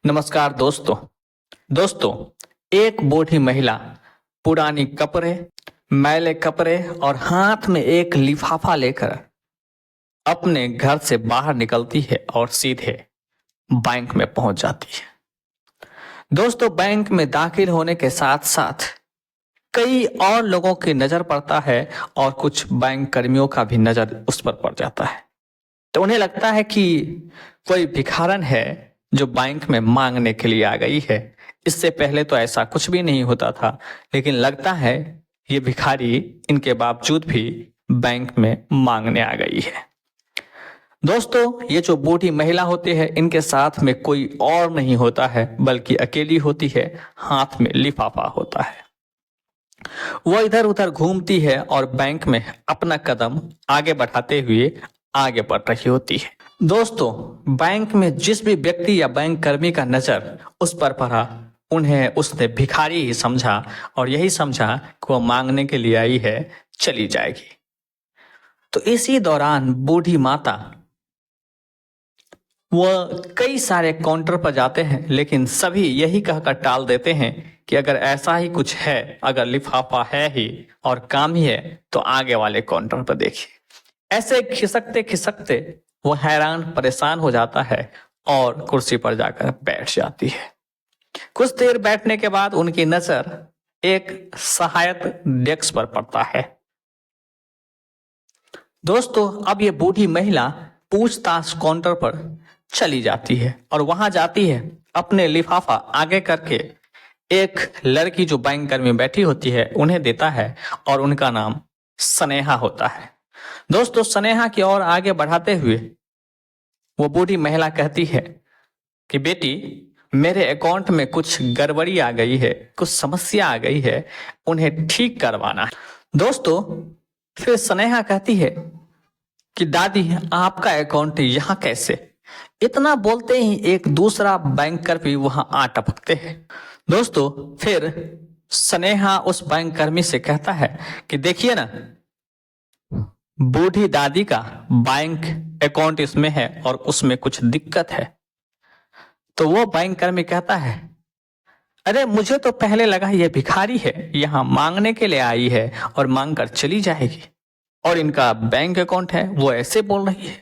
नमस्कार दोस्तों। दोस्तों, एक बूढ़ी महिला पुरानी कपड़े, मैले कपड़े और हाथ में एक लिफाफा लेकर अपने घर से बाहर निकलती है और सीधे बैंक में पहुंच जाती है। दोस्तों, बैंक में दाखिल होने के साथ साथ कई और लोगों की नजर पड़ता है और कुछ बैंक कर्मियों का भी नजर उस पर पड़ जाता है। तो उन्हें लगता है कि कोई भिखारन है जो बैंक में मांगने के लिए आ गई है। इससे पहले तो ऐसा कुछ भी नहीं होता था, लेकिन लगता है ये भिखारी इनके बावजूद भी बैंक में मांगने आ गई है। दोस्तों, ये जो बूढ़ी महिला होती है, इनके साथ में कोई और नहीं होता है बल्कि अकेली होती है, हाथ में लिफाफा होता है। वो इधर उधर घूमती है और बैंक में अपना कदम आगे बढ़ाते हुए आगे बढ़ रही होती है। दोस्तों, बैंक में जिस भी व्यक्ति या बैंक कर्मी का नजर उस पर पड़ा, उन्हें उसने भिखारी ही समझा और यही समझा कि वो मांगने के लिए आई है, चली जाएगी। तो इसी दौरान बूढ़ी माता वो कई सारे काउंटर पर जाते हैं, लेकिन सभी यही कहकर टाल देते हैं कि अगर ऐसा ही कुछ है, अगर लिफाफा है ही और काम ही है, तो आगे वाले काउंटर पर देखिए। ऐसे खिसकते खिसकते वो हैरान परेशान हो जाता है और कुर्सी पर जाकर बैठ जाती है। कुछ देर बैठने के बाद उनकी नजर एक सहायक डेस्क पर पड़ता है। दोस्तों, अब ये बूढ़ी महिला पूछताछ काउंटर पर चली जाती है और वहां जाती है, अपने लिफाफा आगे करके एक लड़की जो बैंक कर्मी बैठी होती है उन्हें देता है और उनका नाम स्नेहा होता है। दोस्तों, स्नेहा की ओर आगे बढ़ाते हुए वो बूढ़ी महिला कहती है कि बेटी, मेरे अकाउंट में कुछ गड़बड़ी आ गई है, कुछ समस्या आ गई है, उन्हें ठीक करवाना है। दोस्तों, फिर स्नेहा कहती है कि दादी, आपका अकाउंट यहाँ कैसे? इतना बोलते ही एक दूसरा बैंकर भी वहां आ टपकते हैं। दोस्तों, फिर स्नेहा उस बैंक कर्मी से कहता है कि देखिए ना, बूढ़ी दादी का बैंक अकाउंट इसमें है और उसमें कुछ दिक्कत है। तो वो बैंक कर्मी कहता है, अरे मुझे तो पहले लगा ये भिखारी है, यहाँ मांगने के लिए आई है और मांग कर चली जाएगी, और इनका बैंक अकाउंट है, वो ऐसे बोल रही है।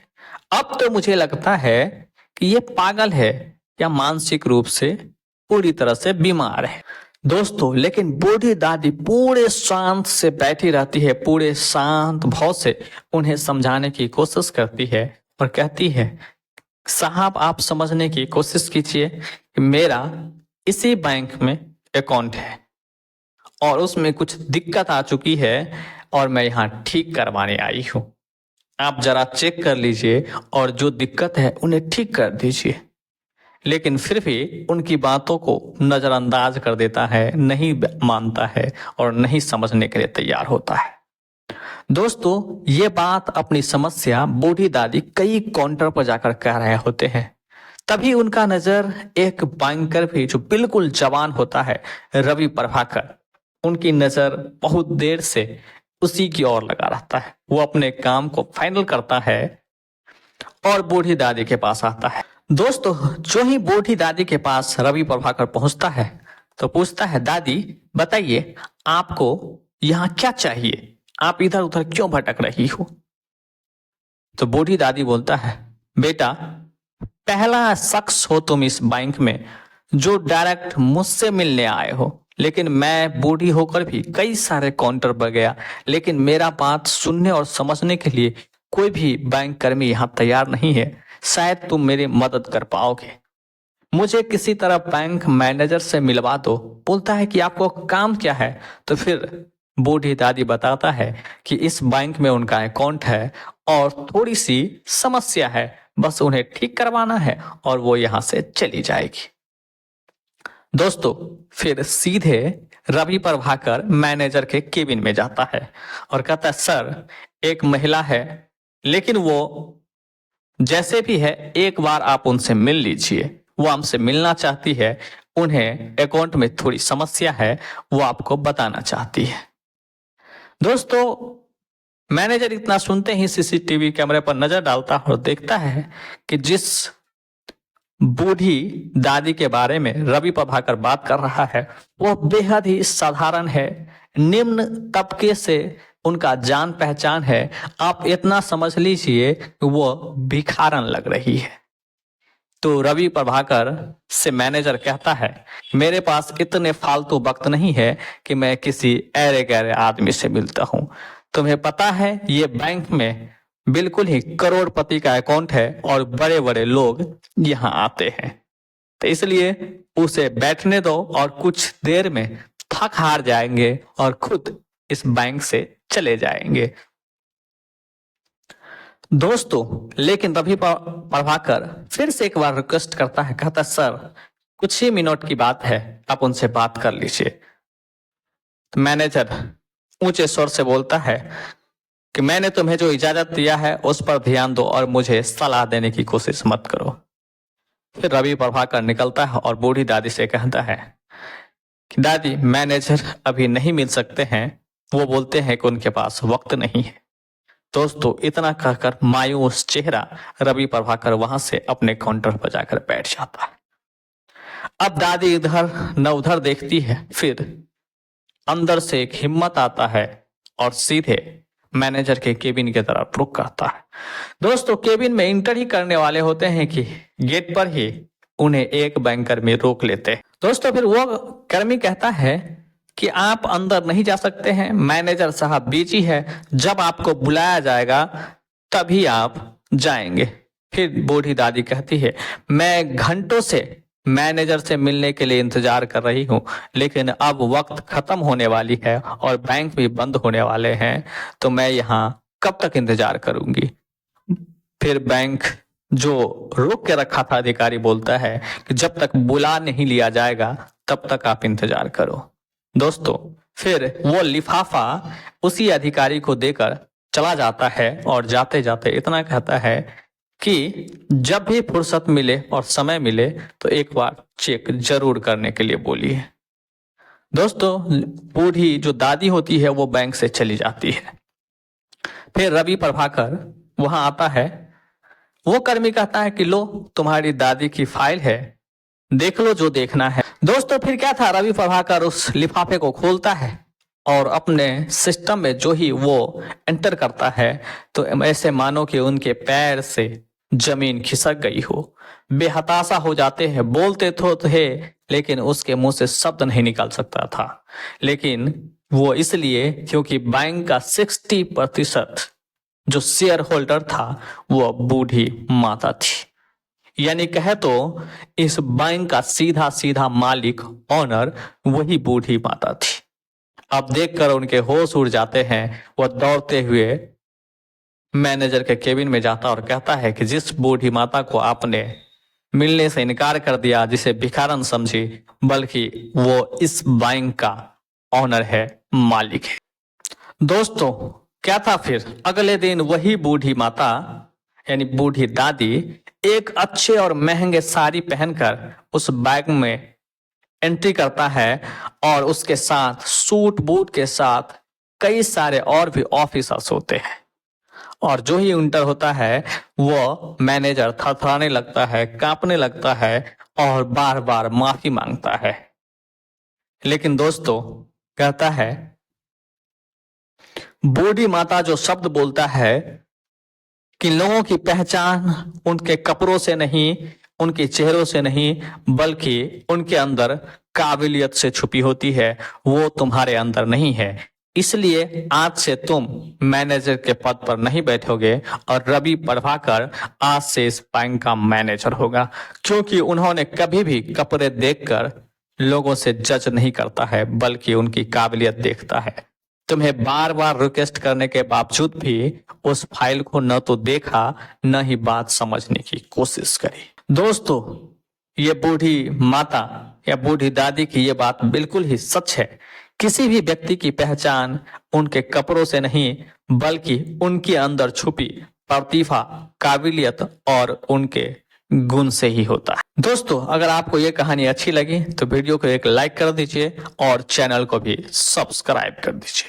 अब तो मुझे लगता है कि ये पागल है या मानसिक रूप से पूरी तरह से बीमार है। दोस्तों, लेकिन बूढ़ी दादी पूरे शांत से बैठी रहती है, पूरे शांत भाव से उन्हें समझाने की कोशिश करती है और कहती है, साहब, आप समझने की कोशिश कीजिए कि मेरा इसी बैंक में अकाउंट है और उसमें कुछ दिक्कत आ चुकी है और मैं यहाँ ठीक करवाने आई हूँ। आप जरा चेक कर लीजिए और जो दिक्कत है उन्हें ठीक कर दीजिए। लेकिन फिर भी उनकी बातों को नजरअंदाज कर देता है, नहीं मानता है और नहीं समझने के लिए तैयार होता है। दोस्तों, ये बात अपनी समस्या बूढ़ी दादी कई काउंटर पर जाकर कह रहे होते हैं। तभी उनका नजर एक बैंकर भी जो बिल्कुल जवान होता है, रवि प्रभाकर, उनकी नजर बहुत देर से उसी की ओर लगा रहता है। वो अपने काम को फाइनल करता है और बूढ़ी दादी के पास आता है। दोस्तों, जो ही बूढ़ी दादी के पास रवि प्रभाकर पहुंचता है तो पूछता है, दादी बताइए, आपको यहाँ क्या चाहिए? आप इधर उधर क्यों भटक रही हो? तो बूढ़ी दादी बोलता है, बेटा, पहला शख्स हो तुम इस बैंक में जो डायरेक्ट मुझसे मिलने आए हो, लेकिन मैं बूढ़ी होकर भी कई सारे काउंटर पर गया, लेकिन मेरा बात सुनने और समझने के लिए कोई भी बैंक कर्मी यहाँ तैयार नहीं है। शायद तुम मेरी मदद कर पाओगे। मुझे किसी तरह बैंक मैनेजर से मिलवा दो। बोलता है कि आपको काम क्या है? तो फिर बूढ़ी दादी बताता है कि इस बैंक में उनका अकाउंट है और थोड़ी सी समस्या है, बस उन्हें ठीक करवाना है और वो यहाँ से चली जाएगी। दोस्तों, फिर सीधे रवि प्रभाकर मैनेजर के केबिन में जाता है और कहता है, सर, एक महिला है, लेकिन वो जैसे भी है, एक बार आप उनसे मिल लीजिए। वो हमसे मिलना चाहती है, उन्हें अकाउंट में थोड़ी समस्या है, वो आपको बताना चाहती है। दोस्तों, मैनेजर इतना सुनते ही सीसीटीवी कैमरे पर नजर डालता और देखता है कि जिस बूढ़ी दादी के बारे में रवि प्रभाकर बात कर रहा है वो बेहद ही साधारण है, निम्न तबके से उनका जान पहचान है। आप इतना समझ लीजिए वो भिखारन लग रही है। तो रवि प्रभाकर से मैनेजर कहता है मेरे पास इतने फालतू वक्त नहीं है कि मैं किसी ऐरे गैरे आदमी से मिलता हूं। तुम्हें पता है ये बैंक में बिल्कुल ही करोड़पति का अकाउंट है और बड़े बड़े लोग यहाँ आते हैं, तो इसलिए उसे बैठने दो और कुछ देर में थक हार जाएंगे और खुद इस बैंक से चले जाएंगे। दोस्तों लेकिन रवि प्रभाकर फिर से एक बार रिक्वेस्ट करता है, कहता सर कुछ ही मिनट की बात है, आप उनसे बात कर लीजिए। तो मैनेजर ऊंचे स्वर से बोलता है कि मैंने तुम्हें जो इजाजत दिया है उस पर ध्यान दो और मुझे सलाह देने की कोशिश मत करो। फिर रवि प्रभाकर निकलता है और बूढ़ी दादी से कहता है कि दादी मैनेजर अभी नहीं मिल सकते हैं, वो बोलते हैं कि उनके पास वक्त नहीं है। दोस्तों इतना कहकर मायूस चेहरा रवि प्रभाकर वहां से अपने काउंटर पर जाकर बैठ जाता है। अब दादी इधर न उधर देखती है, फिर अंदर से एक हिम्मत आता है और सीधे मैनेजर के केबिन की तरफ रुख करता है। दोस्तों केबिन में इंटर ही करने वाले होते हैं कि गेट पर ही उन्हें एक बैंकर में रोक लेते हैं। दोस्तों फिर वो कर्मी कहता है कि आप अंदर नहीं जा सकते हैं, मैनेजर साहब बिजी है, जब आपको बुलाया जाएगा तभी आप जाएंगे। फिर बूढ़ी दादी कहती है मैं घंटों से मैनेजर से मिलने के लिए इंतजार कर रही हूं, लेकिन अब वक्त खत्म होने वाली है और बैंक भी बंद होने वाले हैं, तो मैं यहाँ कब तक इंतजार करूंगी। फिर बैंक जो रोक के रखा था अधिकारी बोलता है कि जब तक बुला नहीं लिया जाएगा तब तक आप इंतजार करो। दोस्तों फिर वो लिफाफा उसी अधिकारी को देकर चला जाता है और जाते जाते इतना कहता है कि जब भी फुर्सत मिले और समय मिले तो एक बार चेक जरूर करने के लिए बोलिए। दोस्तों बूढ़ी जो दादी होती है वो बैंक से चली जाती है। फिर रवि प्रभाकर वहां आता है, वो कर्मी कहता है कि लो तुम्हारी दादी की फाइल है, देख लो जो देखना है। दोस्तों फिर क्या था, रवि प्रभाकर उस लिफाफे को खोलता है और अपने सिस्टम में जो ही वो एंटर करता है तो ऐसे मानो कि उनके पैर से जमीन खिसक गई हो, बेहताशा हो जाते हैं। बोलते तो थे लेकिन उसके मुंह से शब्द नहीं निकल सकता था, लेकिन वो इसलिए क्योंकि बैंक का 60% जो शेयर होल्डर था वो बूढ़ी माता थी। यानी कहे तो इस बैंक का सीधा सीधा मालिक ऑनर वही बूढ़ी माता थी। अब देखकर उनके होश उड़ जाते हैं। वो दौड़ते हुए मैनेजर के केबिन में जाता और कहता है कि जिस बूढ़ी माता को आपने मिलने से इनकार कर दिया, जिसे भिखारन समझी, बल्कि वो इस बैंक का ऑनर है, मालिक है। दोस्तों क्या था, फिर अगले दिन वही बूढ़ी माता यानी बूढ़ी दादी एक अच्छे और महंगे साड़ी पहनकर उस बैंक में एंट्री करता है और उसके साथ सूट बूट के साथ कई सारे और भी ऑफिसर्स होते हैं। और जो ही इंटर होता है वो मैनेजर थरथराने लगता है, कांपने लगता है और बार बार माफी मांगता है। लेकिन दोस्तों कहता है, बूढ़ी माता जो शब्द बोलता है कि लोगों की पहचान उनके कपड़ों से नहीं, उनके चेहरों से नहीं, बल्कि उनके अंदर काबिलियत से छुपी होती है, वो तुम्हारे अंदर नहीं है। इसलिए आज से तुम मैनेजर के पद पर नहीं बैठोगे और रवि प्रभाकर आज से इस बैंक का मैनेजर होगा, क्योंकि उन्होंने कभी भी कपड़े देखकर लोगों से जज नहीं करता है, बल्कि उनकी काबिलियत देखता है। तुम्हें बार बार रिक्वेस्ट करने के बावजूद भी उस फाइल को न तो देखा न ही बात समझने की कोशिश करी। दोस्तों ये बूढ़ी माता या बूढ़ी दादी की ये बात बिल्कुल ही सच है। किसी भी व्यक्ति की पहचान उनके कपड़ों से नहीं, बल्कि उनके अंदर छुपी प्रतिभा, काबिलियत और उनके गुण से ही होता है। दोस्तों अगर आपको ये कहानी अच्छी लगी तो वीडियो को एक लाइक कर दीजिए और चैनल को भी सब्सक्राइब कर दीजिए।